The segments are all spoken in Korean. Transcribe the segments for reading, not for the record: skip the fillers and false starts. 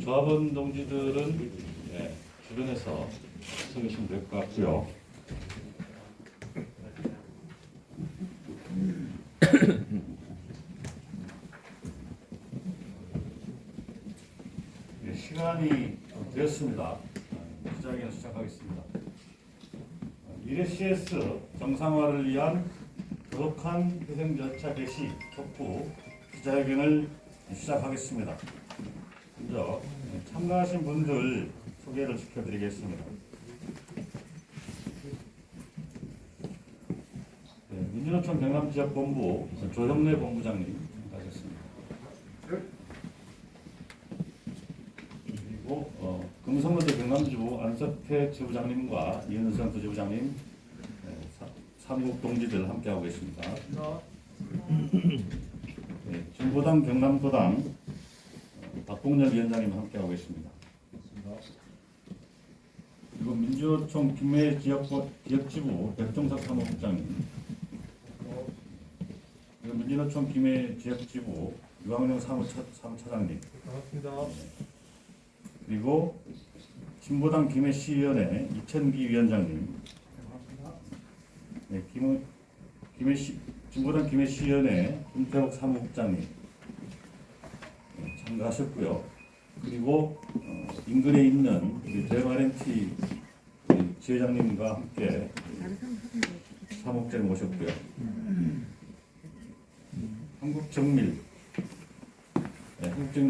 조합원 동지들은 주변에서 서 계시면 될 것 같고요. 시간이 되었습니다. 기자회견 시작하겠습니다. 미래 CS 정상화를 위한 조속한 회생 절차 개시 촉구 기자회견을 시작하겠습니다. 먼저 참가하신 분들 소개를 시켜드리겠습니다. 민주노총 경남지역본부 조형래 본부장님 하셨습니다. 그리고 금성로대 경남지부 안석태 지부장님과 이은성 부지부장님, 삼국 동지들 함께하고 계십니다. 중부당 경남도당 박봉렬 위원장님 함께하고 계십니다. 그리고 민주노총 김해 지역지부 백종석 사무국장님, 그리고 민주노총 김해 지역지부 유광영 사무차장님, 반갑습니다. 그리고 진보당 김해시의원회 이천기 위원장님, 진보당 김해시의원회 김태욱 사무국장님 참가하셨고요. 그리고 인근에 있는 우리 대마렌티 지회장님과 함께 사무국장님 모셨고요. 한국정밀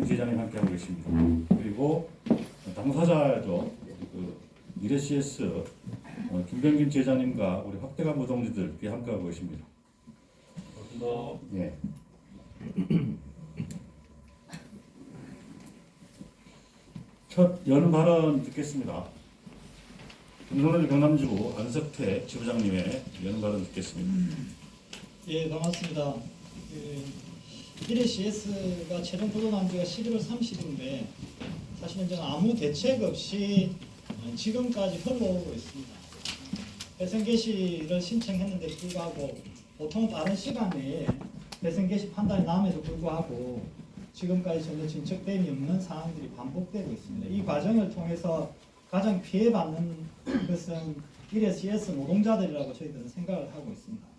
지회장님 함께하고 계십니다. 그리고 당사자죠. 미래 CS 김병균 지회장님과 우리 확대간부 동지들이 함께하고 계십니다. 예. 첫 여는 발언 듣겠습니다. 금성로대 경남지부 안석태 지부장님의 여는 발언 듣겠습니다. 예, 반갑습니다. 미래 CS가 최종 보도난 지가 11월 30일인데 사실은 저는 아무 대책 없이 지금까지 흘러오고 있습니다. 회생 개시를 신청했는데 불구하고 보통 다른 시간에 회생 개시 판단이 남에도 불구하고 지금까지 전혀 진척됨이 없는 상황들이 반복되고 있습니다. 이 과정을 통해서 가장 피해받는 것은 미래 CS 노동자들이라고 저희들은 생각을 하고 있습니다.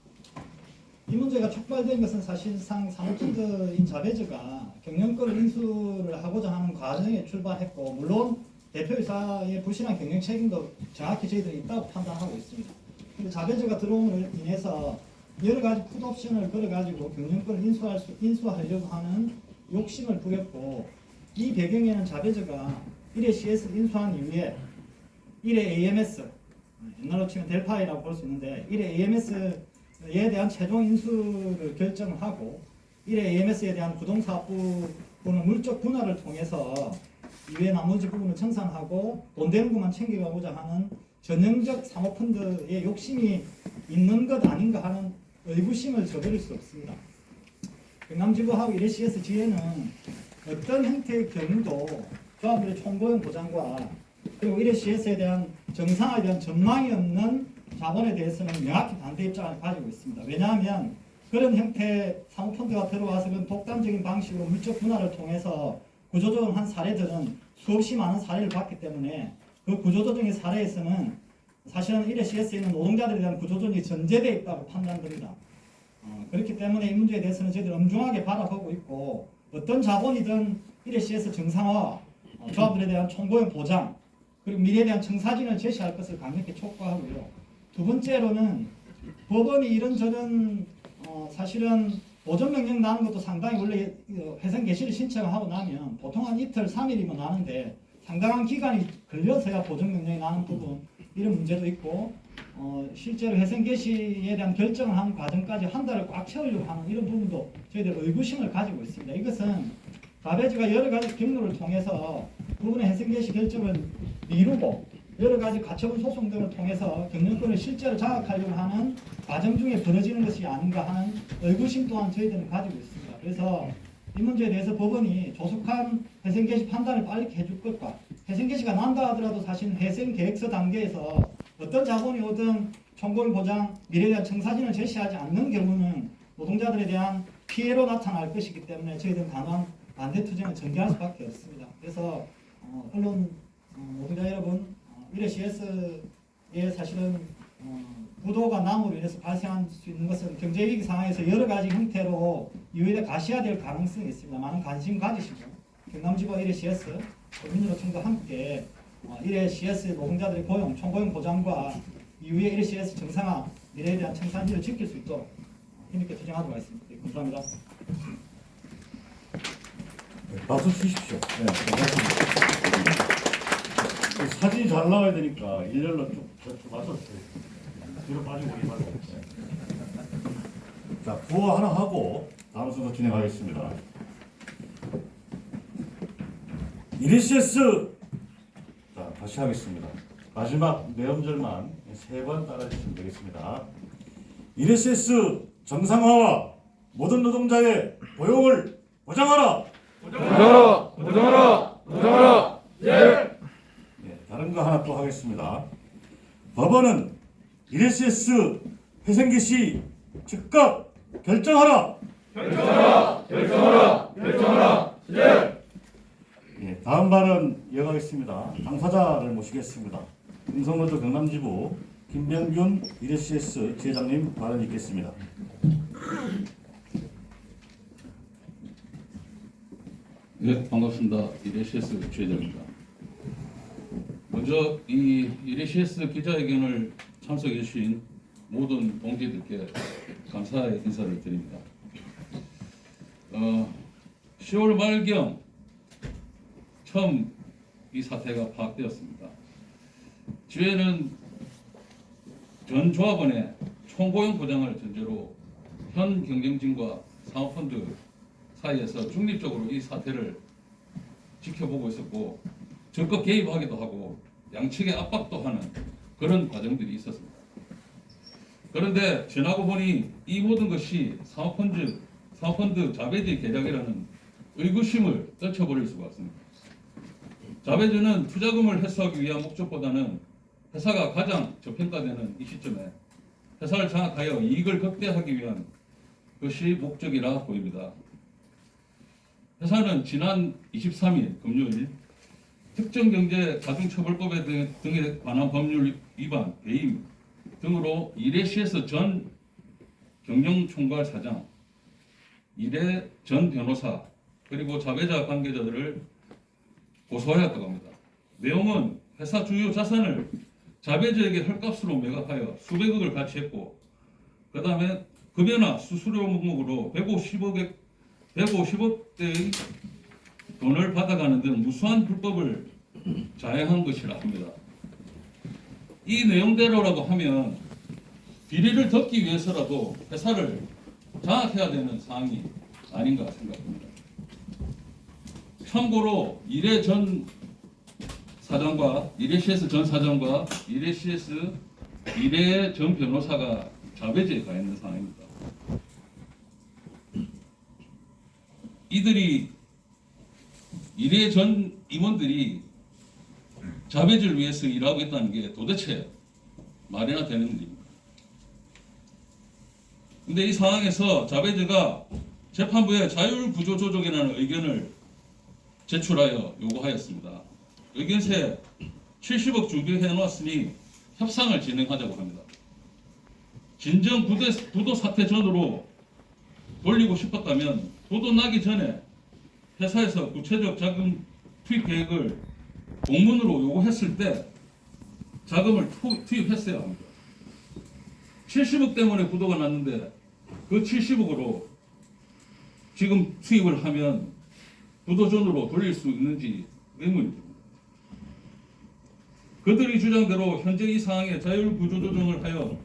이 문제가 촉발된 것은 사실상 사모펀드인 자베즈가 경영권을 인수를 하고자 하는 과정에 출발했고, 물론 대표이사의 부실한 경영 책임도 정확히 저희들이 있다고 판단하고 있습니다. 근데 자베즈가 들어옴으로 인해서 여러 가지 풋옵션을 걸어가지고 경영권을 인수하려고 하는 욕심을 부렸고, 이 배경에는 자베즈가 1회 CS 인수한 이후에 1회 AMS, 옛날로 치면 델파이라고 볼 수 있는데 1회 AMS에 대한 최종 인수를 결정을 하고 1회 AMS에 대한 부동사업부는 물적 분할을 통해서 이외 나머지 부분을 청산하고 돈 되는 것만 챙겨가고자 하는 전형적 사모펀드의 욕심이 있는 것 아닌가 하는 의구심을 저버릴 수 없습니다. 경남지부하고 1회 CS 지회는 어떤 형태의 경우도 조합원의 총고용 보장과 그리고 1회 CS에 대한 정상화에 대한 전망이 없는 자본에 대해서는 명확히 반대 입장을 가지고 있습니다. 왜냐하면 그런 형태의 사모펀드가 들어와서 그런 독단적인 방식으로 물적 분할을 통해서 구조조정한 사례들은 수없이 많은 사례를 봤기 때문에 그 구조조정의 사례에서는 사실은 1회 CS에 있는 노동자들에 대한 구조조정이 전제되어 있다고 판단됩니다. 그렇기 때문에 이 문제에 대해서는 저희들 엄중하게 바라보고 있고, 어떤 자본이든 1회 CS 정상화, 조합들에 대한 총고용 보장, 그리고 미래에 대한 청사진을 제시할 것을 강력히 촉구하고요. 두 번째로는 법원이 이런저런 사실은 보존명령 나는 것도 상당히 원래 회생 개시를 신청하고 나면 보통 한 이틀, 3일이면 나는데 상당한 기간이 걸려서야 보존명령이 나는 부분, 이런 문제도 있고, 실제로 회생 개시에 대한 결정을 하는 과정까지 한 달을 꽉 채우려고 하는 이런 부분도 저희들 의구심을 가지고 있습니다. 이것은 자베즈가 여러 가지 경로를 통해서 부분의 회생 개시 결정을 미루고 여러 가지 가처분 소송 등을 통해서 경영권을 실제로 장악하려고 하는 과정 중에 벌어지는 것이 아닌가 하는 의구심 또한 저희들은 가지고 있습니다. 그래서 이 문제에 대해서 법원이 조속한 회생 개시 판단을 빨리 해줄 것과 회생개시가 난다 하더라도 사실 회생계획서 단계에서 어떤 자본이 오든 총고용 보장, 미래에 대한 청사진을 제시하지 않는 경우는 노동자들에 대한 피해로 나타날 것이기 때문에 저희들은 단호한 반대 투쟁을 전개할 수밖에 없습니다. 그래서 언론 노동자 여러분, 미래 CS에 사실은 부도가 남으로 인해서 발생할 수 있는 것은 경제위기 상황에서 여러 가지 형태로 이후에 가시화될 가능성이 있습니다. 많은 관심 가지시고 경남지법 1회 CS, 민주노총도 함께 1회 CS 노동자들의 고용, 총고용 보장과 이후에 1회 CS 정상화, 미래에 대한 청산지를 지킬 수 있도록 힘있게 투쟁하도록 하겠습니다. 감사합니다. 박수 치십시오. 네, 고맙습니다. 사진이 잘 나와야 되니까 일렬로 쭉 맞춰주세요. 뒤로 빠지고 오기 말고. 자, 구호 하나 하고 다음 순서 진행하겠습니다. 이리시스. 자, 다시 하겠습니다. 마지막 네 음절만 3번 따라주시면 되겠습니다. 이리시스 정상화와 모든 노동자의 고용을 보장하라. 보장하라! 보장하라! 보장하라! 예! 네, 다른 거 하나 또 하겠습니다. 법원은 이리시스 회생개 시 즉각 결정하라. 결정하라! 결정하라! 결정하라! 예! 예, 다음 발언 이어가겠습니다. 당사자를 모시겠습니다. 인성노조 경남지부 김병균 이리시스 지회장님 발언 있겠습니다. 네, 반갑습니다. 이레시스 주회장입니다. 먼저 이 이레시스 기자회견을 참석해 주신 모든 동지들께 감사의 인사를 드립니다. 10월 말경 처음 이 사태가 파악되었습니다. 주회는 전 조합원의 총고용 보장을 전제로 현 경쟁진과 사모펀드 사이에서 중립적으로 이 사태를 지켜보고 있었고 적극 개입하기도 하고 양측에 압박도 하는 그런 과정들이 있었습니다. 그런데 지나고 보니 이 모든 것이 사모펀드 자배지 계략이라는 의구심을 떨쳐버릴 수가 없습니다. 자배주는 투자금을 회수하기 위한 목적보다는 회사가 가장 저평가되는 이 시점에 회사를 장악하여 이익을 극대화하기 위한 것이 목적이라 보입니다. 회사는 지난 23일 금요일 특정경제가중처벌법에 등에 관한 법률 위반, 배임 등으로 이레시스 전 경영총괄사장, 이래 전 변호사 그리고 자배자 관계자들을 고소하였다고 합니다. 내용은 회사 주요 자산을 자배자에게 헐값으로 매각하여 수백억을 가치했고 그 다음에 급여나 수수료 명목으로 150억대의 돈을 받아가는 등 무수한 불법을 자행한 것이라 합니다. 이 내용대로라고 하면 비리를 덮기 위해서라도 회사를 장악해야 되는 사항이 아닌가 생각합니다. 참고로 이래 전 사장과 이레시스 전 사장과 이레시스 이래 전 변호사가 자배제에 가 있는 상황입니다. 이들이 이래 전 임원들이 자배제를 위해서 일하고 있다는 게 도대체 말이나 되는 일입니다. 근데 이 상황에서 자배제가 재판부에 자율구조조정이라는 의견을 제출하여 요구하였습니다. 의견서에 70억 준비해 놓았으니 협상을 진행하자고 합니다. 진정 부도 사태 전으로 돌리고 싶었다면 부도 나기 전에 회사에서 구체적 자금 투입 계획을 공문으로 요구했을 때 자금을 투입했어야 합니다. 70억 때문에 부도가 났는데 그 70억으로 지금 투입을 하면 부도전으로 돌릴 수 있는지 의문입니다. 그들의 주장대로 현재 이 상황에 자율구조조정을 하여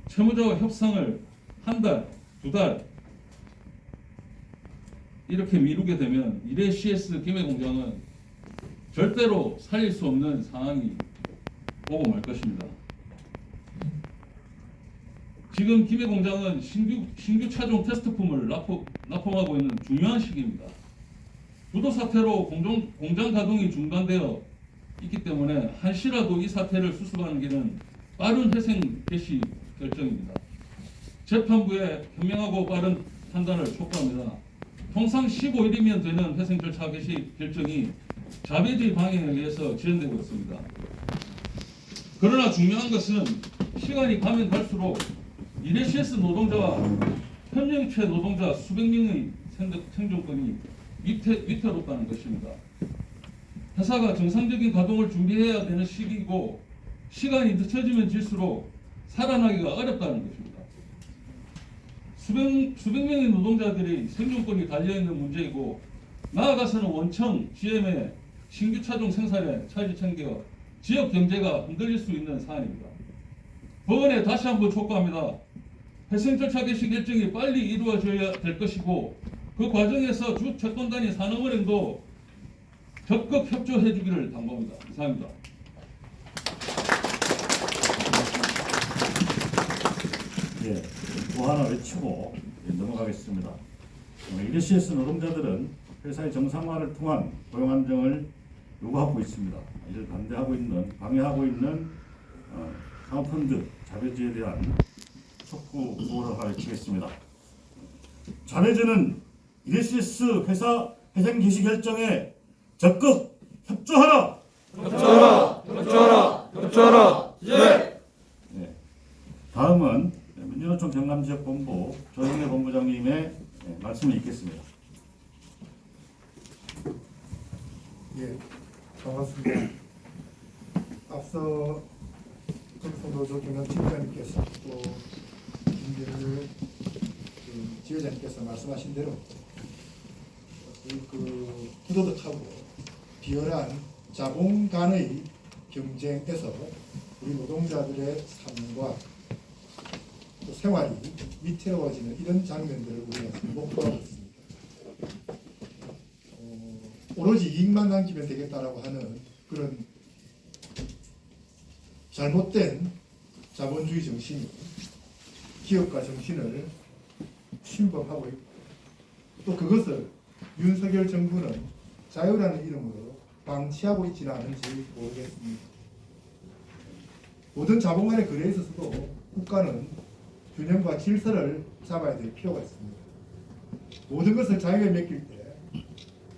채무자와 협상을 한 달, 두 달 이렇게 미루게 되면 이래 CS 김해공장은 절대로 살릴 수 없는 상황이 오고 말 것입니다. 지금 김해공장은 신규 차종 테스트품을 납품하고 있는 중요한 시기입니다. 부도 사태로 공장 가동이 중단되어 있기 때문에 한시라도 이 사태를 수습하는 길은 빠른 회생 개시 결정입니다. 재판부의 현명하고 빠른 판단을 촉구합니다. 통상 15일이면 되는 회생 절차 개시 결정이 자배제의 방향에 의해서 지연되고 있습니다. 그러나 중요한 것은 시간이 가면 갈수록 이레시에스 노동자와 현명체 노동자 수백 명의 생존권이 위태롭다는 것입니다. 회사가 정상적인 가동을 준비해야 되는 시기이고 시간이 늦춰지면 질수록 살아나기가 어렵다는 것입니다. 수백 명의 노동자들이 생존권이 달려있는 문제이고 나아가서는 원청, GM의 신규 차종 생산에 차질 챙겨 지역 경제가 흔들릴 수 있는 사안입니다. 법원에 다시 한번 촉구합니다. 회생 절차 개시 결정이 빨리 이루어져야 될 것이고 그 과정에서 주 채권단위 산업은행도 적극 협조해 주기를 당부합니다. 이상입니다. 예, 또 하나 외치고 넘어가겠습니다. 이레시에스 노동자들은 회사의 정상화를 통한 고용 안정을 요구하고 있습니다. 이를 방해하고 있는 사모펀드 자배제에 대한 촉구 구호를 하나 외치겠습니다. 자배제는 이레시에스 회사 회생 개시 결정에 적극 협조하라. 협조하라! 협조하라! 협조하라! 예! 네. 다음은 민주노총 경남지역본부 조영래 본부장님의 말씀을 읽겠습니다. 예, 반갑습니다. 앞서 정성노조 경영팀장님께서 또 김진우 지회장님께서 말씀하신 대로 그 부도덕하고 비열한 자본 간의 경쟁에서 우리 노동자들의 삶과 또 생활이 위태로워지는 이런 장면들을 우리가 지금 목도하고 있습니다. 오로지 이익만 남기면 되겠다라고 하는 그런 잘못된 자본주의 정신이 기업가 정신을 침범하고 있고 또 그것을 윤석열 정부는 자유라는 이름으로 방치하고 있지는 않은지 모르겠습니다. 모든 자본 간의 거래에 있어서도 국가는 균형과 질서를 잡아야 될 필요가 있습니다. 모든 것을 자유에 맡길 때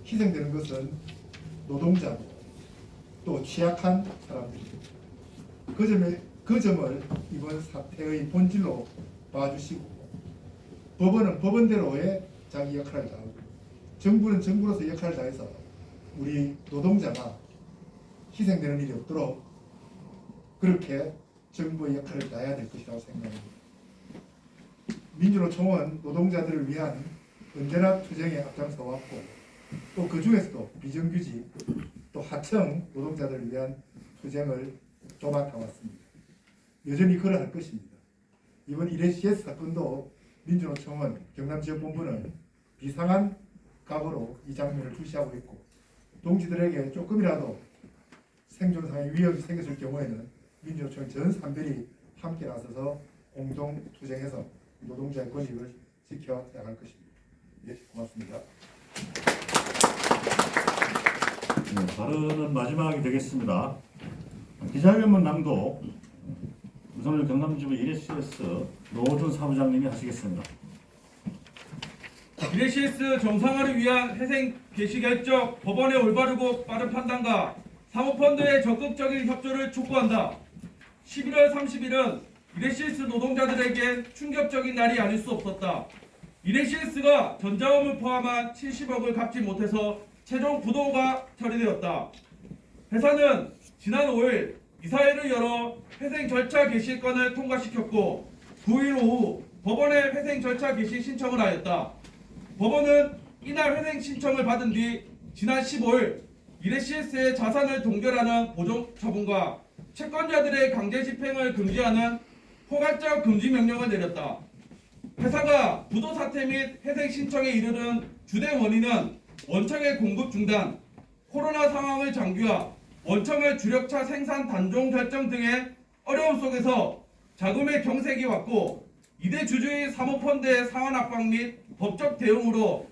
희생되는 것은 노동자고 또 취약한 사람들입니다. 그 점을 이번 사태의 본질로 봐주시고 법원은 법원대로의 자기 역할을 다하고 정부는 정부로서 역할을 다해서 우리 노동자가 희생되는 일이 없도록 그렇게 정부의 역할을 다해야 될 것이라고 생각합니다. 민주노총은 노동자들을 위한 언제나 투쟁에 앞장서 왔고 또 그 중에서도 비정규직 또 하청 노동자들을 위한 투쟁을 도맡아 왔습니다. 여전히 그러 할 것입니다. 이번 이레시에스 사건도 민주노총은 경남지역본부는 비상한 각오로 이 장면을 주시하고 있고 동지들에게 조금이라도 생존상의 위협이 생겼을 경우에는 민주노총의 전 산별이 함께 나서서 공동 투쟁해서 노동자의 권익을 지켜나갈 것입니다. 예, 고맙습니다. 네, 발언은 마지막이 되겠습니다. 기자회견문 낭독 우선은 경남지부 이레시에스 노준 사무장님이 하시겠습니다. 이레시에스 정상화를 위한 회생 개시 결정 법원의 올바르고 빠른 판단과 사모펀드의 적극적인 협조를 촉구한다. 11월 30일은 이레시에스 노동자들에게 충격적인 날이 아닐 수 없었다. 이레시에스가 전자업을 포함한 70억을 갚지 못해서 최종 부도가 처리되었다. 회사는 지난 5일 이사회를 열어 회생 절차 개시 건을 통과시켰고 9일 오후 법원에 회생 절차 개시 신청을 하였다. 법원은 이날 회생 신청을 받은 뒤 지난 15일 이레시에스의 자산을 동결하는 보존 처분과 채권자들의 강제 집행을 금지하는 포괄적 금지 명령을 내렸다. 회사가 부도 사태 및 회생 신청에 이르는 주된 원인은 원청의 공급 중단, 코로나 상황의 장기화, 원청의 주력차 생산 단종 결정 등의 어려움 속에서 자금의 경색이 왔고 이대 주주의 사모펀드의 상환 압박 및 법적 대응으로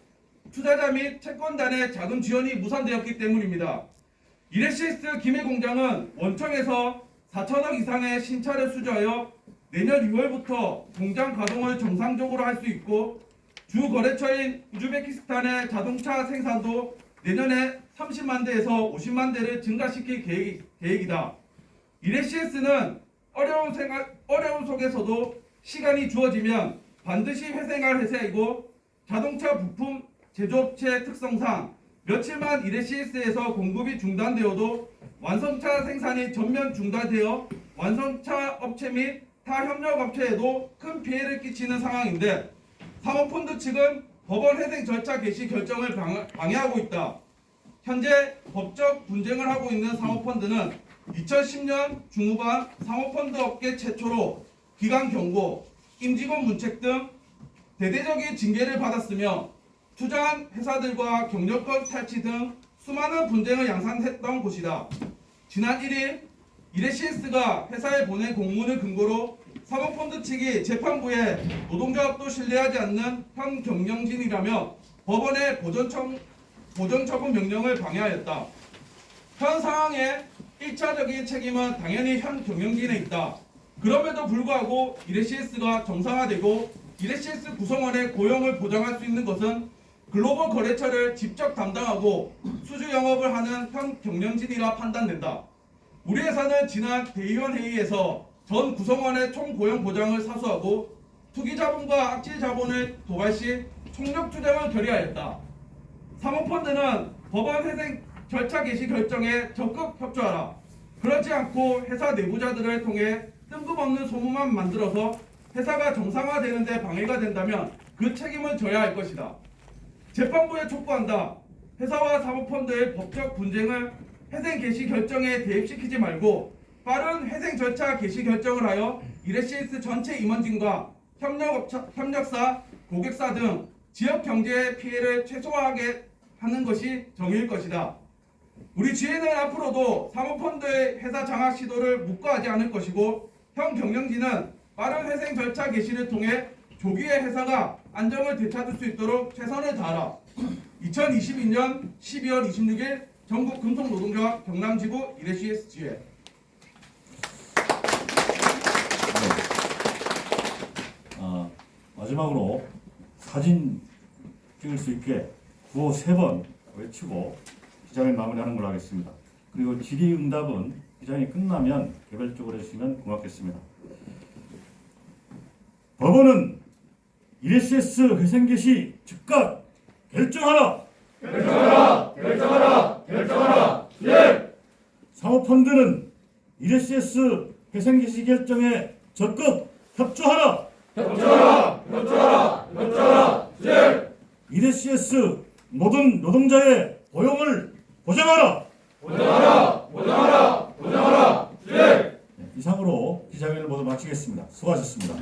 투자자 및 채권단의 자금 지원이 무산되었기 때문입니다. 이레시스 김해 공장은 원청에서 4천억 이상의 신차를 수주하여 내년 6월부터 공장 가동을 정상적으로 할 수 있고 주 거래처인 우즈베키스탄의 자동차 생산도 내년에 30만 대에서 50만 대를 증가시킬 계획이다. 이레시스는 어려운 속에서도 시간이 주어지면 반드시 회생할 회사이고 자동차 부품 제조업체 특성상 며칠만 이레시스에서 공급이 중단되어도 완성차 생산이 전면 중단되어 완성차 업체 및 타 협력업체에도 큰 피해를 끼치는 상황인데 사모펀드 측은 법원 회생 절차 개시 결정을 방해하고 있다. 현재 법적 분쟁을 하고 있는 사모펀드는 2010년 중후반 사모펀드 업계 최초로 기관 경고, 임직원 문책 등 대대적인 징계를 받았으며 투자한 회사들과 경영권 탈취 등 수많은 분쟁을 양산했던 곳이다. 지난 1일 이레시스가 회사에 보낸 공문을 근거로 사모펀드 측이 재판부에 노동조합도 신뢰하지 않는 현 경영진이라며 법원의 보전처분 명령을 방해하였다. 현 상황에 1차적인 책임은 당연히 현 경영진에 있다. 그럼에도 불구하고 이레시스가 정상화되고 이레시스 구성원의 고용을 보장할 수 있는 것은 글로벌 거래처를 직접 담당하고 수주 영업을 하는 현 경영진이라 판단된다. 우리 회사는 지난 대의원 회의에서 전 구성원의 총고용 보장을 사수하고 투기자본과 악질자본을 도발 시 총력투쟁을 결의하였다. 사모펀드는 법원 회생 절차 개시 결정에 적극 협조하라. 그렇지 않고 회사 내부자들을 통해 뜬금없는 소문만 만들어서 회사가 정상화되는 데 방해가 된다면 그 책임을 져야 할 것이다. 재판부에 촉구한다. 회사와 사모펀드의 법적 분쟁을 회생 개시 결정에 대입시키지 말고 빠른 회생 절차 개시 결정을 하여 이레시스 전체 임원진과 협력사, 고객사 등 지역 경제의 피해를 최소화하게 하는 것이 정의일 것이다. 우리 지혜는 앞으로도 사모펀드의 회사 장악 시도를 묵과하지 않을 것이고 현 경영진은 빠른 회생 절차 개시를 통해 조기에 회사가 안정을 되찾을 수 있도록 최선을 다하라. 2022년 12월 26일 전국 금속노동조합 경남지부 이레시스 지회. 마지막으로 사진 찍을 수 있게 구호 3번 외치고 기자회 마무리하는 걸로 하겠습니다. 그리고 질의응답은 기자회 끝나면 개별적으로 해주시면 고맙겠습니다. 법원은 이레시스 회생 개시 즉각 결정하라. 결정하라. 결정하라. 결정하라. 예. 사모펀드는 이레시스 회생 개시 결정에 적극 협조하라. 협조하라. 협조하라. 협조하라. 예. 이레시스 모든 노동자의 고용을 보장하라. 보장하라. 보장하라. 보장하라. 예. 이상으로 기자회견을 모두 마치겠습니다. 수고하셨습니다.